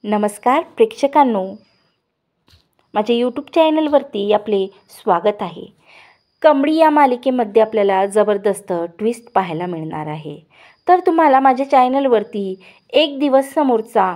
नमस्कार प्रेक्षकांनो, माझ्या यूट्यूब चॅनलवरती आपले स्वागत आहे. कमळी या मालिकेमध्ये आपल्याला जबरदस्त ट्विस्ट पाहायला मिळणार आहे. तर तुम्हाला माझ्या चॅनलवरती एक दिवस समोरचा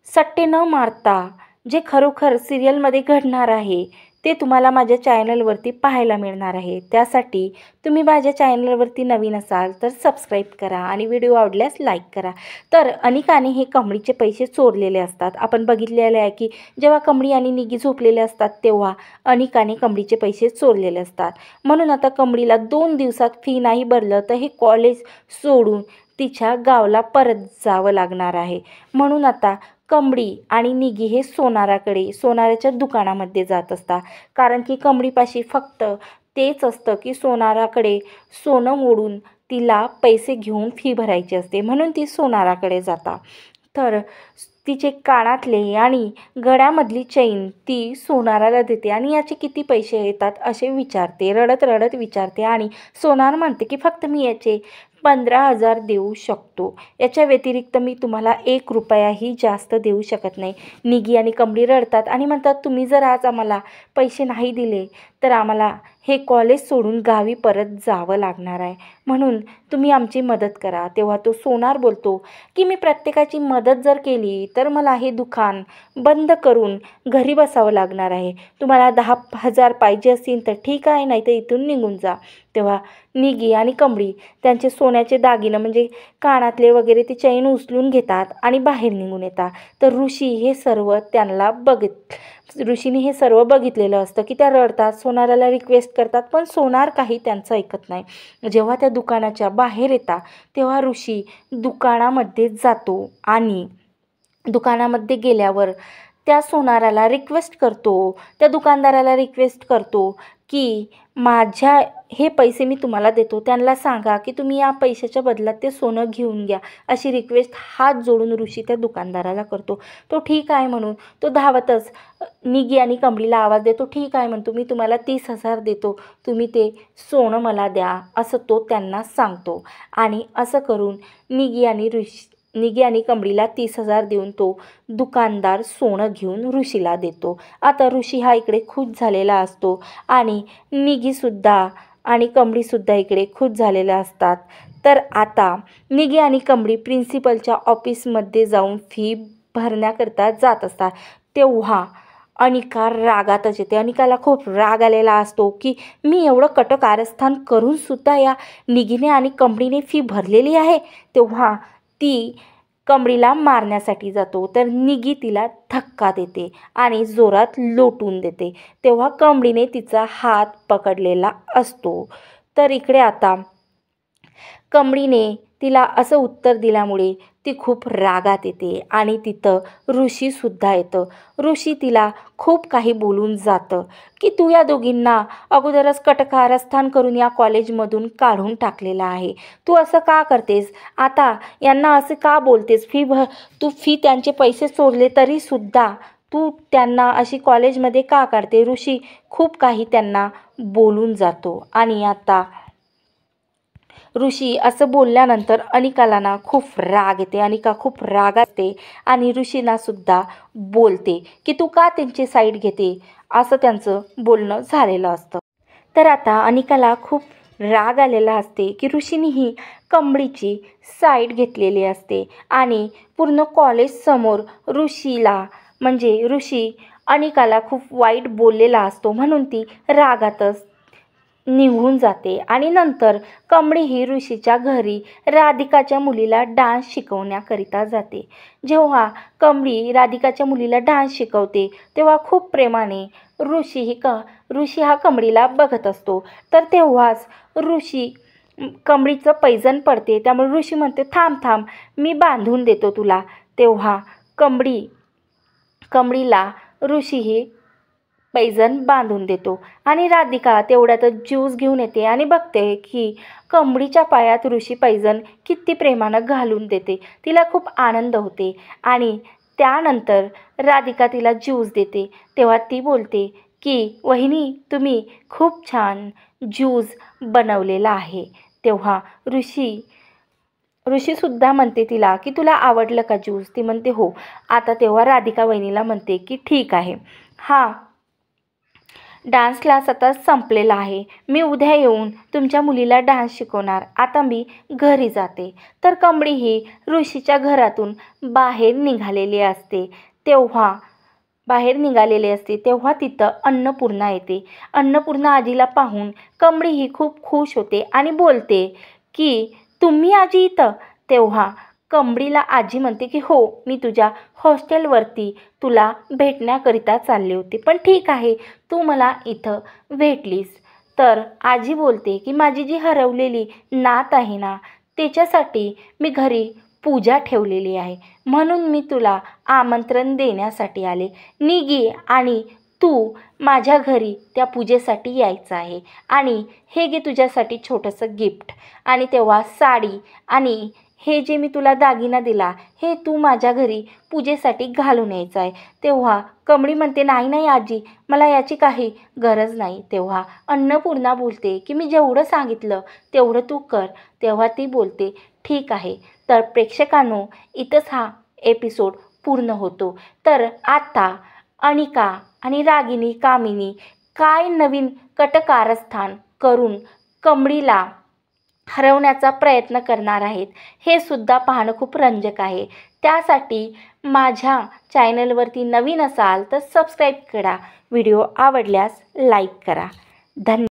सट्टे न मारता जे खरोखर सिरियलमध्ये घडणार आहे ते तुम्हाला माझ्या चॅनलवरती पाहायला मिळणार आहे. त्यासाठी तुम्ही माझ्या चॅनलवरती नवीन असाल तर सबस्क्राईब करा आणि व्हिडिओ आवडल्यास लाईक करा. तर अनिकाने हे कमळीचे पैसे चोरलेले असतात. आपण बघितलेले आहे की जेव्हा कमळी आणि निगी झोपलेले असतात तेव्हा अनिकाने कमळीचे पैसे चोरलेले असतात. म्हणून आता कमळीला 2 दिवसात फी नाही भरलं तर हे कॉलेज सोडून तिच्या गावाला परत जावं लागणार आहे. म्हणून आता कमळी आणि निगी हे सोनाराच्या दुकानामध्ये जात असतात. कारण की कमळीपाशी फक्त तेच असतं की सोनाराकडे सोनं मोडून तिला पैसे घेऊन फी भरायची असते, म्हणून ती सोनाराकडे जाता. तर तिचे कानातले आणि गळ्यामधली चैन ती सोनाराला देते आणि याचे किती पैसे येतात असे विचारते, रडत रडत विचारते. आणि सोनार म्हणते की फक्त मी याचे 15,000 देऊ शकतो, याच्या व्यतिरिक्त मी तुम्हाला 1 रुपयाही जास्त देऊ शकत नाही. निगी आणि कमळी रडतात आणि म्हणतात तुम्ही जर आज आम्हाला पैसे नाही दिले तर आम्हाला हे कॉलेज सोडून गावी परत जावं लागणार आहे, म्हणून तुम्ही आमची मदत करा. तेव्हा तो सोनार बोलतो की मी प्रत्येकाची मदत जर केली तर मला हे दुकान बंद करून घरी बसावं लागणार आहे. तुम्हाला 10,000 पाहिजे असतील तर ठीक आहे, नाही तर इथून निघून जा. तेव्हा निगी आणि कमळी त्यांचे सोन्याचे दागिने म्हणजे कानातले वगैरे ते चैन उचलून घेतात आणि बाहेर निघून येतात. तर ऋषीने हे सर्व बघितलेलं असतं की त्या रडतात, सोनाराला रिक्वेस्ट करतात, पण सोनार काही त्यांचं ऐकत नाही. जेव्हा त्या दुकानाच्या बाहेर येतात तेव्हा ऋषी दुकानामध्ये जातो आणि दुकानामध्ये गेल्यावर त्या दुकानदाराला रिक्वेस्ट करतो की हे पैसे मी तुम्हाला देतो, त्यांना सांगा की तुम्ही या पैशाच्या बदल्यात ते सोनं घेऊन घ्या, अशी रिक्वेस्ट हात जोडून ऋषी त्या दुकानदाराला करतो. तो ठीक आहे म्हणून तो धावतच निगी आणि कमळीला आवाज देतो. ठीक आहे म्हणतो, मी तुम्हाला 30,000 देतो, तुम्ही ते सोनं मला द्या, असं तो त्यांना सांगतो. आणि असं करून निगी आणि कमळीला 30,000 देऊन तो दुकानदार सोनं घेऊन ऋषीला देतो. आता ऋषी हा इकडे खुश झालेला असतो आणि निगीसुद्धा आणि कमळीसुद्धा इकडे खुश झालेल्या असतात. तर आता निगी आणि कमळी प्रिन्सिपलच्या ऑफिसमध्ये जाऊन फी भरण्याकरता जात असतात. तेव्हा अनिका रागातच येते. अनिकाला खूप राग आलेला असतो की मी एवढं कारस्थान करूनसुद्धा या निगीने आणि कमळीने फी भरलेली आहे. तेव्हा ती कमळीला मारण्यासाठी जातो तर निगी तिला धक्का देते आणि जोरात लोटून देते. तेव्हा कमळीने तिचा हात पकडलेला असतो. तर इकडे आता कमळीने तिला असं उत्तर दिल्यामुळे ती खूप रागात येते आणि तिथं ऋषीसुद्धा येतं. ऋषी तिला खूप काही बोलून जातं की तू या दोघींना अगोदरच कारस्थान करून या कॉलेजमधून काढून टाकलेलं आहे, तू असं का करतेस, आता यांना असं का बोलतेस, तू त्यांचे पैसे चोरले तरीसुद्धा तू त्यांना अशी कॉलेजमध्ये का काढते. ऋषी खूप काही त्यांना बोलून जातो. आणि आता ऋषी असं बोलल्यानंतर अनिकाला खूप राग येते. अनिका खूप रागाते आणि ऋषीलासुद्धा बोलते की तू का त्यांची साईड घेते, असं त्यांचं बोलणं झालेलं असतं. तर आता अनिकाला खूप राग आलेला असते की ऋषीनेही कमळीची साईड घेतलेली असते आणि पूर्ण कॉलेजसमोर ऋषी अनिकाला खूप वाईट बोललेला असतो, म्हणून ती रागातच निघून जाते. आणि नंतर कमळी ही ऋषीच्या घरी राधिकाच्या मुलीला डान्स शिकवण्याकरिता जाते. जेव्हा कमळी राधिकाच्या मुलीला डान्स शिकवते तेव्हा खूप प्रेमाने ऋषी हा कमळीला बघत असतो. तर तेव्हाच कमळीचं पैंजण पडते. त्यामुळे ऋषी म्हणते थांब मी बांधून देतो तुला. तेव्हा कमळीला ऋषी हे पैंजण बांधून देतो आणि राधिका तेवढ्यातच ज्यूस घेऊन येते आणि बघते की कमळीच्या पायात ऋषी पैंजण किती प्रेमानं घालून देते. तिला खूप आनंद होते आणि त्यानंतर राधिका तिला ज्यूस देते. तेव्हा ती बोलते की वहिनी तुम्ही खूप छान ज्यूस बनवलेला आहे. तेव्हा ऋषीसुद्धा म्हणते तिला की तुला आवडलं का ज्यूस? ती म्हणते हो. आता तेव्हा राधिका वहिनीला म्हणते की ठीक आहे, हा डान्स क्लास आता संपलेला आहे, मी उद्या येऊन तुमच्या मुलीला डान्स शिकवणार, आता मी घरी जाते. तर कमळी ही ऋषीच्या घरातून बाहेर निघालेली असते. तेव्हा तिथं अन्नपूर्णा येते. अन्नपूर्णा आजीला पाहून कमळी ही खूप खुश होते आणि बोलते की तुम्ही आजी इथं? तेव्हा कमळीला आजी म्हणते की हो, मी तुझ्या हॉस्टेलवरती तुला भेटण्याकरिता चालले होते, पण ठीक आहे, तू मला इथं भेटलीस. तर आजी बोलते की माझी जी हरवलेली नात आहे ना, त्याच्यासाठी मी घरी पूजा ठेवलेली आहे, म्हणून मी तुला आमंत्रण देण्यासाठी आले. निघी आणि तू माझ्या घरी त्या पूजेसाठी यायचं आहे. आणि हे घे तुझ्यासाठी छोटंसं गिफ्ट. आणि तेव्हा साडी आणि हे जे मी तुला दागिना दिला, हे तू माझ्या घरी पूजेसाठी घालून यायचं आहे. तेव्हा कमळी म्हणते नाही नाही आजी, मला याची काही गरज नाही. तेव्हा अन्नपूर्णा बोलते की मी जेवढं सांगितलं तेवढं तू कर. तेव्हा ती बोलते ठीक आहे. तर प्रेक्षकांनो, इथंच हा एपिसोड पूर्ण होतो. तर आता अनिका आणि रागिनी कामिनी काय नवीन कटकारस्थान करून कमळीला हरवण्याचा प्रयत्न करणार आहेत, हे सुद्धा पाहणं खूप रंजक आहे. त्यासाठी माझ्या चॅनलवरती नवीन असाल तर सबस्क्राईब करा. व्हिडिओ आवडल्यास लाईक करा. धन्यवाद.